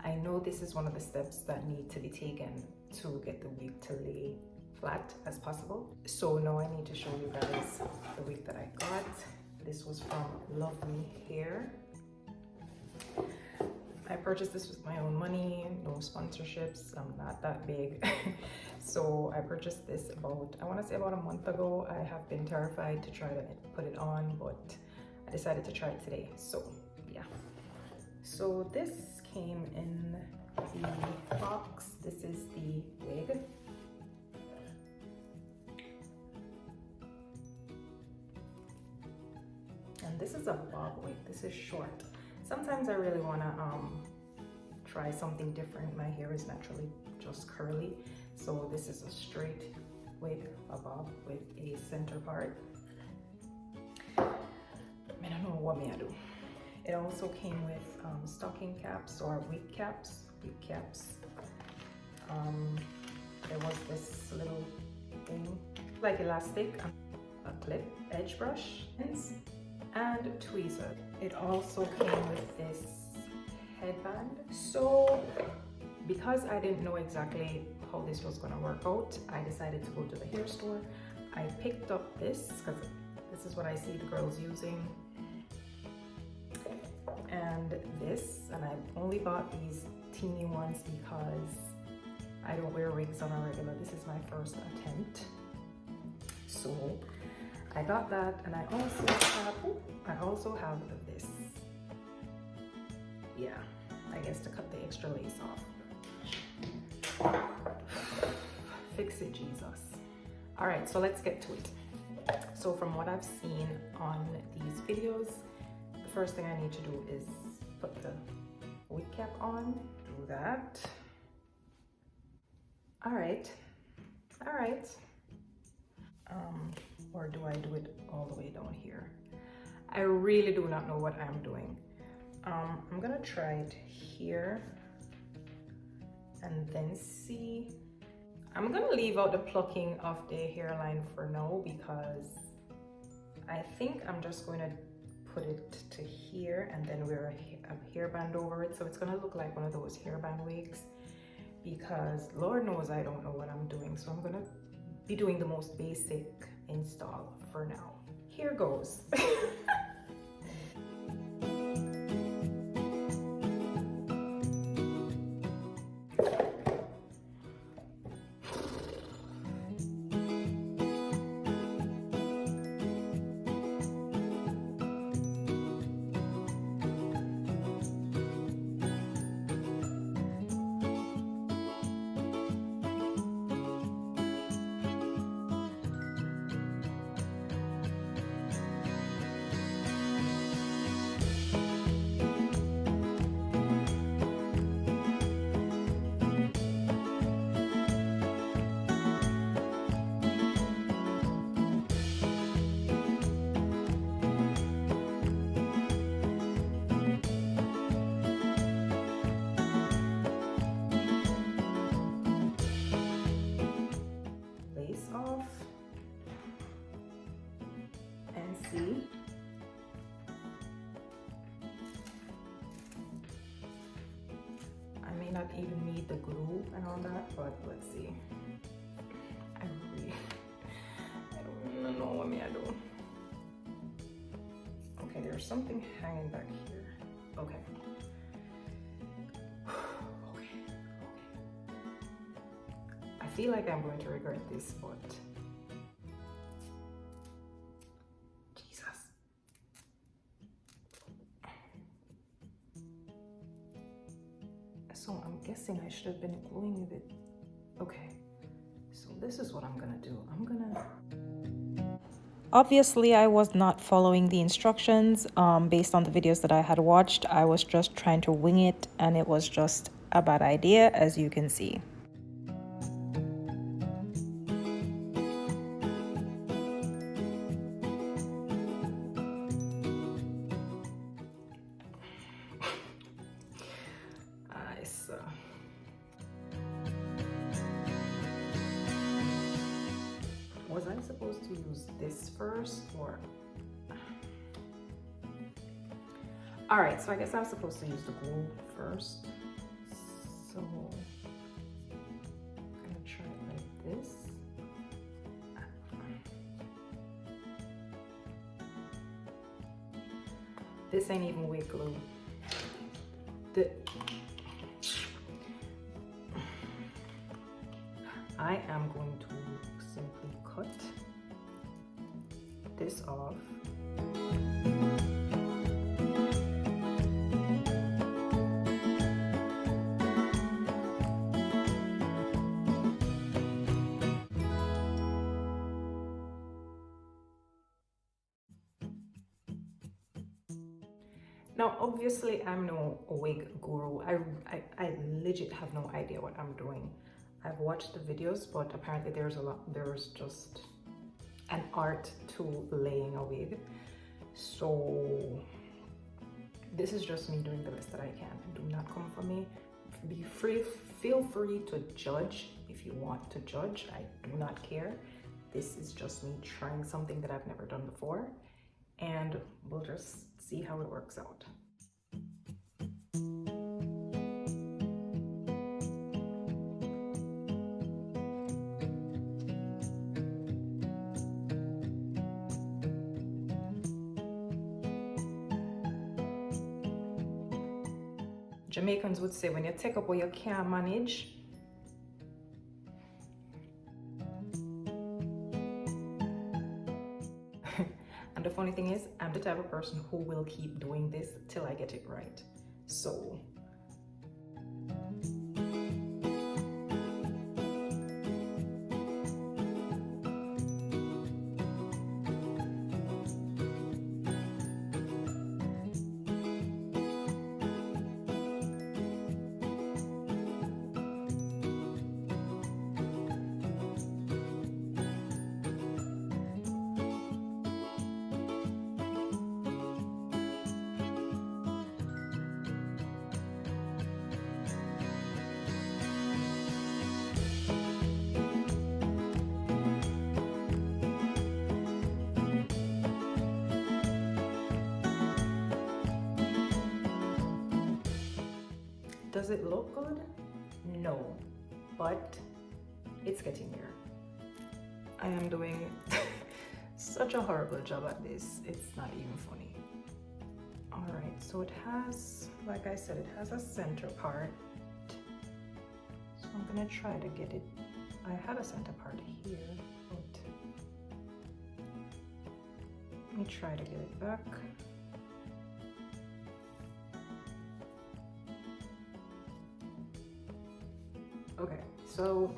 I know this is one of the steps that need to be taken to get the wig to lay flat as possible. So now I need to show you guys the wig that I got. This was from Lovely Hair. I purchased this with my own money, no sponsorships, I'm not that big. So I purchased this about, I want to say about a month ago. I have been terrified to try to put it on, but I decided to try it today. So yeah. So this came in the box. This is the wig. And this is a bob wig. This is short. Sometimes I really want to try something different. My hair is naturally just curly, so this is a straight wig, a bob with a center part. I don't know what me I do. It also came with stocking caps or wig caps. There was this little thing like elastic, a clip, edge brush, and tweezer. It also came with this headband. So because I didn't know exactly how this was gonna work out, I decided to go to the hair store. I picked up this because this is what I see the girls using, and this, and I only bought these teeny ones because I don't wear wigs on a regular. This is my first attempt, so I got that. And I also have this, yeah, I guess to cut the extra lace off. Fix it, Jesus. All right, so let's get to it. So from what I've seen on these videos, the first thing I need to do is put the wig cap on. Do that. All right. Or do I do it all the way down here? I really do not know what I'm doing. I'm gonna try it here and then see. I'm gonna leave out the plucking of the hairline for now because I think I'm just going to put it to here and then wear a hairband over it, so it's gonna look like one of those hairband wigs, because Lord knows I don't know what I'm doing. So I'm gonna be doing the most basic install for now. Here goes. Off and see. I may not even need the glue and all that, but let's see. I don't even know what me I do. Okay, there's something hanging back here. Okay. I feel like I'm going to regret this, but Jesus. So I'm guessing I should have been gluing it. Okay, so this is what I'm gonna do. Obviously, I was not following the instructions based on the videos that I had watched. I was just trying to wing it, and it was just a bad idea, as you can see. Was I supposed to use this first or? All right, so I guess I was supposed to use the glue first. This ain't even wig glue. I am going to simply cut this off. Now, obviously, I'm no wig guru. I legit have no idea what I'm doing. I've watched the videos, but apparently there's just an art to laying a wig. So this is just me doing the best that I can. Do not come for me. Feel free to judge if you want to judge. I do not care. This is just me trying something that I've never done before, and we'll just see how it works out. Jamaicans would say, when you take up what you can't manage, and the funny thing is, I'm the type of person who will keep doing this till I get it right. So does it look good? No, but it's getting there. I am doing such a horrible job at this. It's not even funny. All right, so it has, like I said, it has a center part. So I'm gonna try to get it. I had a center part here, but let me try to get it back. Okay, so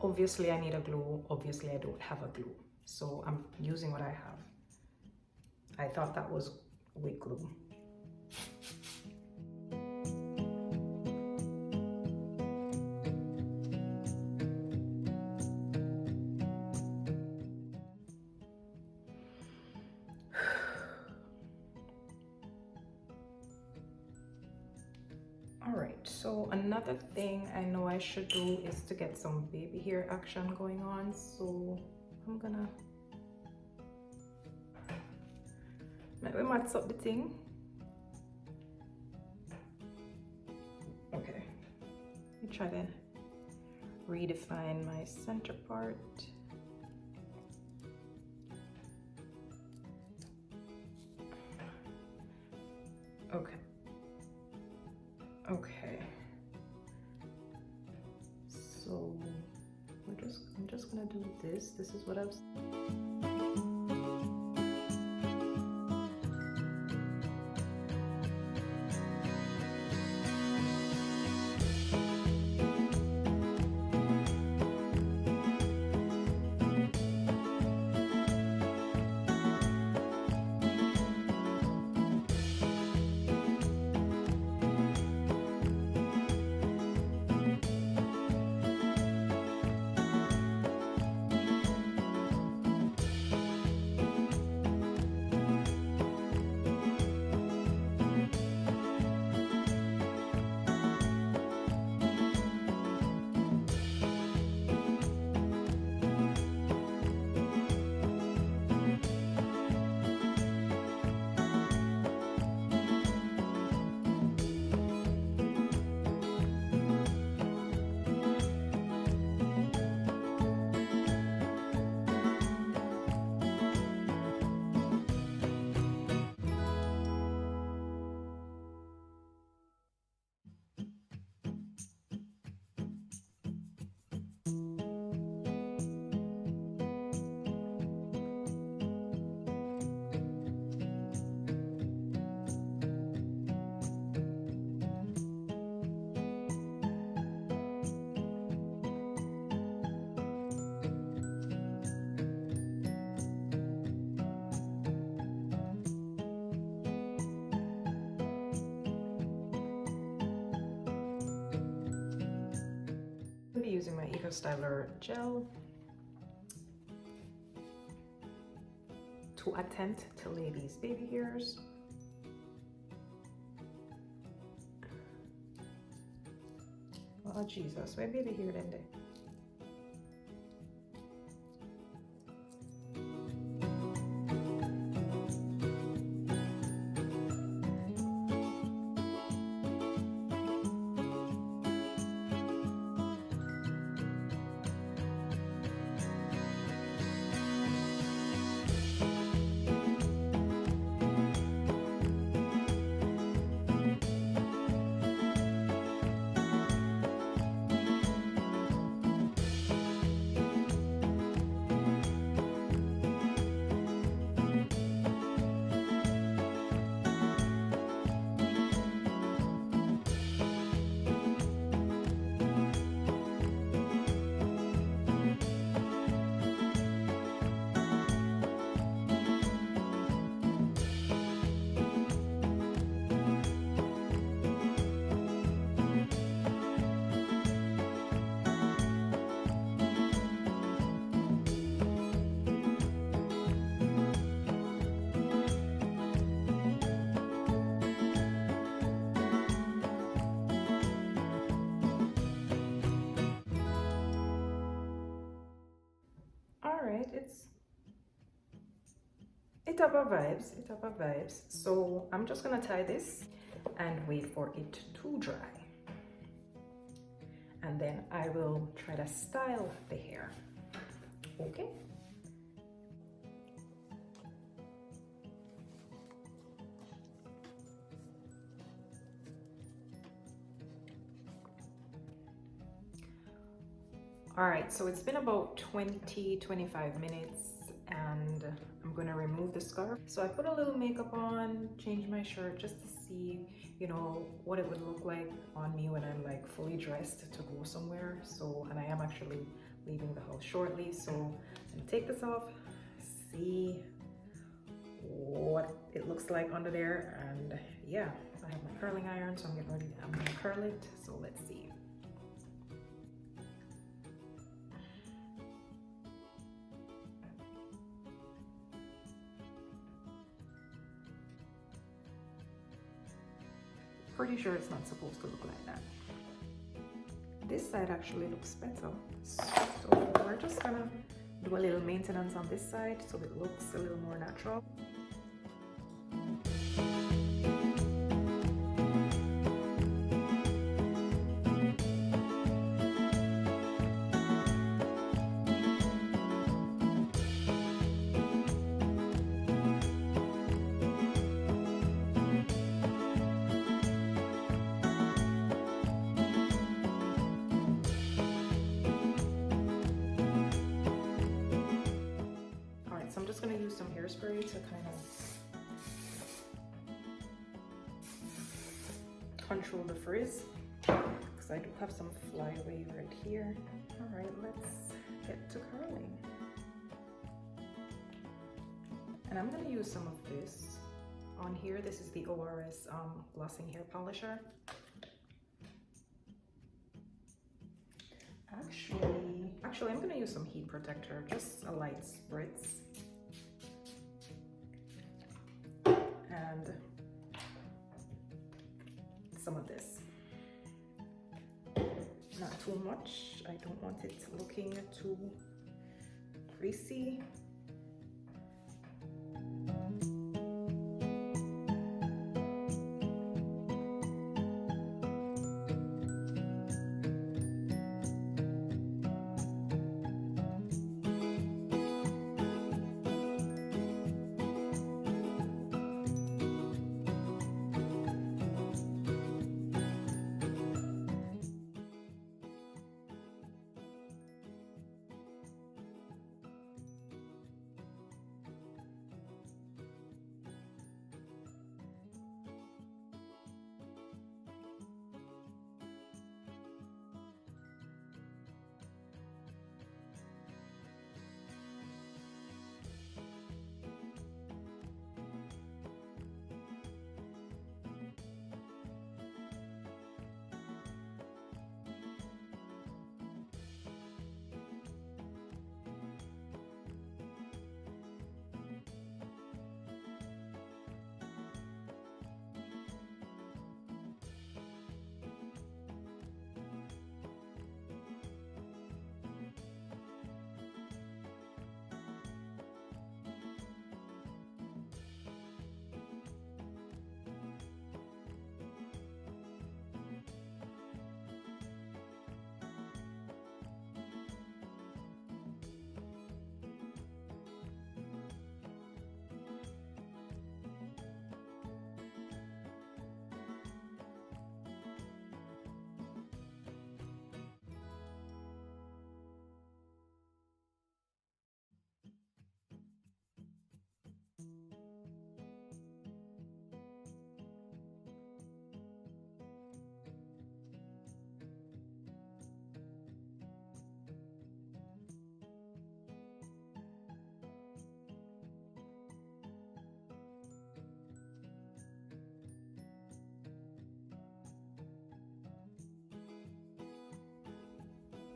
obviously I need a glue. Obviously I don't have a glue, so I'm using what I have. I thought that was wig glue. So another thing I know I should do is to get some baby hair action going on. So I'm gonna maybe match up the thing. Okay, let me try to redefine my center part. Okay. Okay. So I'm just gonna do this. This is what I've using my Eco Styler gel to attempt to lay these baby hairs. Oh Jesus, where baby hair then there? Alright, it have a vibes. So I'm just gonna tie this and wait for it to dry. And then I will try to style the hair. Okay? All right, so it's been about 20-25 minutes and I'm gonna remove the scarf. So I put a little makeup on, change my shirt just to see, you know, what it would look like on me when I'm like fully dressed to go somewhere. So, and I am actually leaving the house shortly. So I'm gonna take this off, see what it looks like under there. And yeah, I have my curling iron, so I'm getting ready, I'm gonna curl it. So let's see. Pretty sure it's not supposed to look like that. This side actually looks better. So we're just gonna do a little maintenance on this side so it looks a little more natural. So I'm just going to use some hairspray to kind of control the frizz because I do have some flyaway right here. All right, let's get to curling. And I'm going to use some of this on here. This is the ORS glossing hair polisher. Actually, I'm going to use some heat protector, just a light spritz. And some of this. Not too much. I don't want it looking too greasy.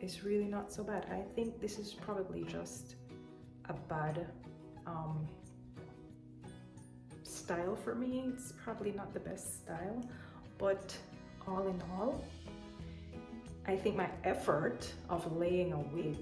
is really not so bad. I think this is probably just a bad style for me. It's probably not the best style, but all in all, I think my effort of laying a wig